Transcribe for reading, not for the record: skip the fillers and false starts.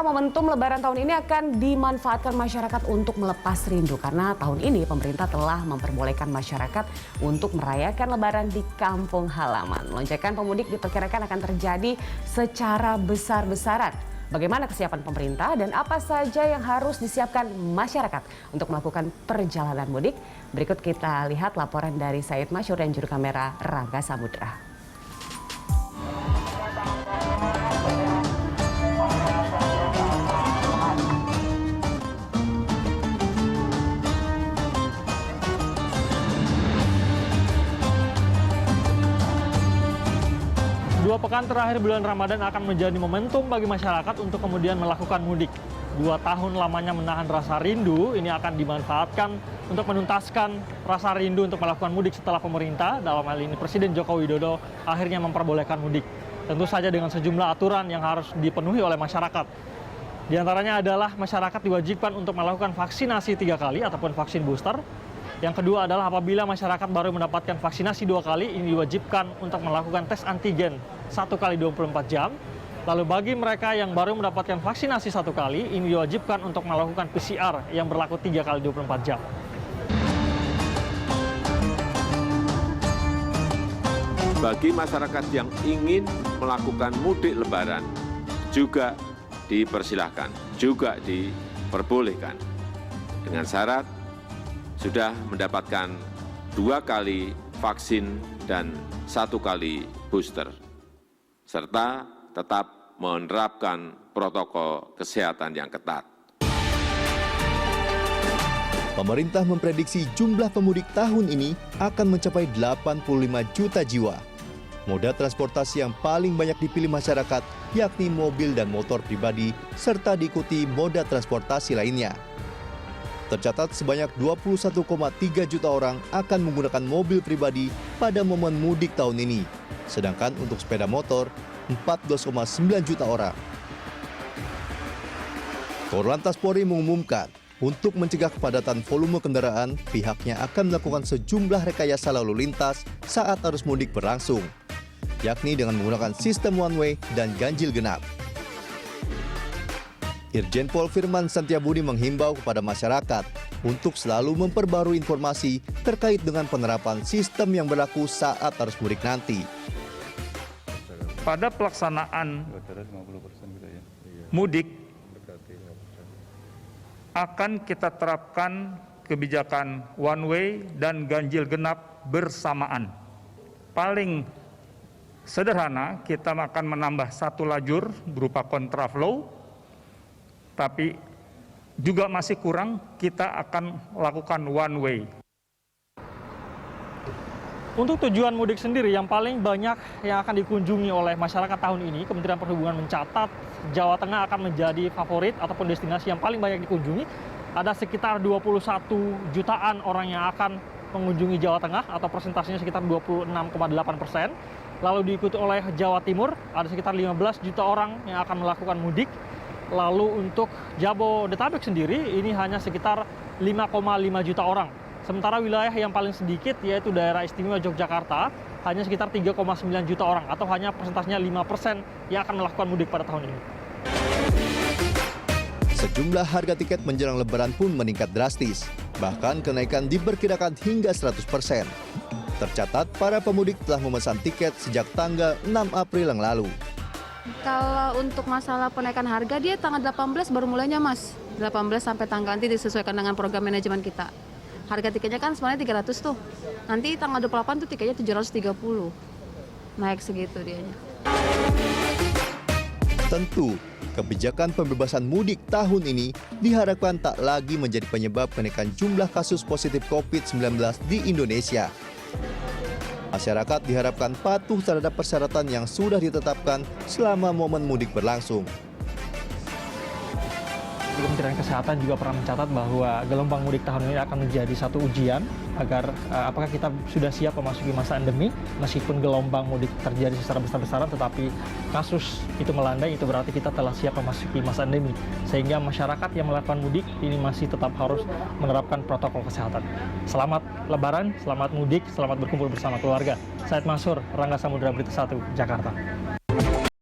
momentum Lebaran tahun ini akan dimanfaatkan masyarakat untuk melepas rindu karena tahun ini pemerintah telah memperbolehkan masyarakat untuk merayakan Lebaran di kampung halaman. Lonjakan pemudik diperkirakan akan terjadi secara besar-besaran. Bagaimana kesiapan pemerintah dan apa saja yang harus disiapkan masyarakat untuk melakukan perjalanan mudik? Berikut kita lihat laporan dari Said Masyur dan juru kamera Rangga Samudra. Dua pekan terakhir bulan Ramadan akan menjadi momentum bagi masyarakat untuk kemudian melakukan mudik. 2 tahun lamanya menahan rasa rindu, ini akan dimanfaatkan untuk menuntaskan rasa rindu untuk melakukan mudik setelah pemerintah, dalam hal ini Presiden Joko Widodo, akhirnya memperbolehkan mudik. Tentu saja dengan sejumlah aturan yang harus dipenuhi oleh masyarakat. Di antaranya adalah masyarakat diwajibkan untuk melakukan vaksinasi 3 kali ataupun vaksin booster. Yang kedua adalah apabila masyarakat baru mendapatkan vaksinasi 2 kali, ini diwajibkan untuk melakukan tes antigen 1 kali 24 jam. Lalu bagi mereka yang baru mendapatkan vaksinasi 1 kali, ini diwajibkan untuk melakukan PCR yang berlaku 3 kali 24 jam. Bagi masyarakat yang ingin melakukan mudik Lebaran, juga dipersilahkan, juga diperbolehkan. Dengan syarat sudah mendapatkan 2 kali vaksin dan 1 kali booster, serta tetap menerapkan protokol kesehatan yang ketat. Pemerintah memprediksi jumlah pemudik tahun ini akan mencapai 85 juta jiwa. Moda transportasi yang paling banyak dipilih masyarakat yakni mobil dan motor pribadi, serta diikuti moda transportasi lainnya. Tercatat sebanyak 21,3 juta orang akan menggunakan mobil pribadi pada momen mudik tahun ini. Sedangkan untuk sepeda motor, 14,9 juta orang. Korlantas Polri mengumumkan, untuk mencegah kepadatan volume kendaraan, pihaknya akan melakukan sejumlah rekayasa lalu lintas saat arus mudik berlangsung, yakni dengan menggunakan sistem one way dan ganjil genap. Irjen Pol Firman Santiabudi menghimbau kepada masyarakat untuk selalu memperbarui informasi terkait dengan penerapan sistem yang berlaku saat arus mudik nanti. Pada pelaksanaan mudik akan kita terapkan kebijakan one way dan ganjil genap bersamaan. Paling sederhana, kita akan menambah 1 lajur berupa kontraflow, tapi juga masih kurang, kita akan lakukan one way. Untuk tujuan mudik sendiri yang paling banyak yang akan dikunjungi oleh masyarakat tahun ini, Kementerian Perhubungan mencatat Jawa Tengah akan menjadi favorit ataupun destinasi yang paling banyak dikunjungi. Ada sekitar 21 jutaan orang yang akan mengunjungi Jawa Tengah atau presentasinya sekitar 26,8%. Lalu diikuti oleh Jawa Timur, ada sekitar 15 juta orang yang akan melakukan mudik. Lalu untuk Jabodetabek sendiri ini hanya sekitar 5,5 juta orang. Sementara wilayah yang paling sedikit yaitu daerah istimewa Yogyakarta hanya sekitar 3,9 juta orang atau hanya persentasenya 5% yang akan melakukan mudik pada tahun ini. Sejumlah harga tiket menjelang Lebaran pun meningkat drastis. Bahkan kenaikan diperkirakan hingga 100%. Tercatat para pemudik telah memesan tiket sejak tanggal 6 April yang lalu. Kalau untuk masalah penaikan harga, dia tanggal 18 baru mulainya, Mas. 18 sampai tanggal nanti disesuaikan dengan program manajemen kita. Harga tiketnya kan sebenarnya 300 tuh. Nanti tanggal 28 tuh tiketnya 730. Naik segitu dianya. Tentu, kebijakan pembebasan mudik tahun ini diharapkan tak lagi menjadi penyebab kenaikan jumlah kasus positif COVID-19 di Indonesia. Masyarakat diharapkan patuh terhadap persyaratan yang sudah ditetapkan selama momen mudik berlangsung. Kementerian Kesehatan juga pernah mencatat bahwa gelombang mudik tahun ini akan menjadi satu ujian agar apakah kita sudah siap memasuki masa endemi. Meskipun gelombang mudik terjadi secara besar-besaran, tetapi kasus itu melandai, itu berarti kita telah siap memasuki masa endemi. Sehingga masyarakat yang melakukan mudik ini masih tetap harus menerapkan protokol kesehatan. Selamat Lebaran, selamat mudik, selamat berkumpul bersama keluarga. Said Masyur, Rangga Samudra, Berita 1, Jakarta.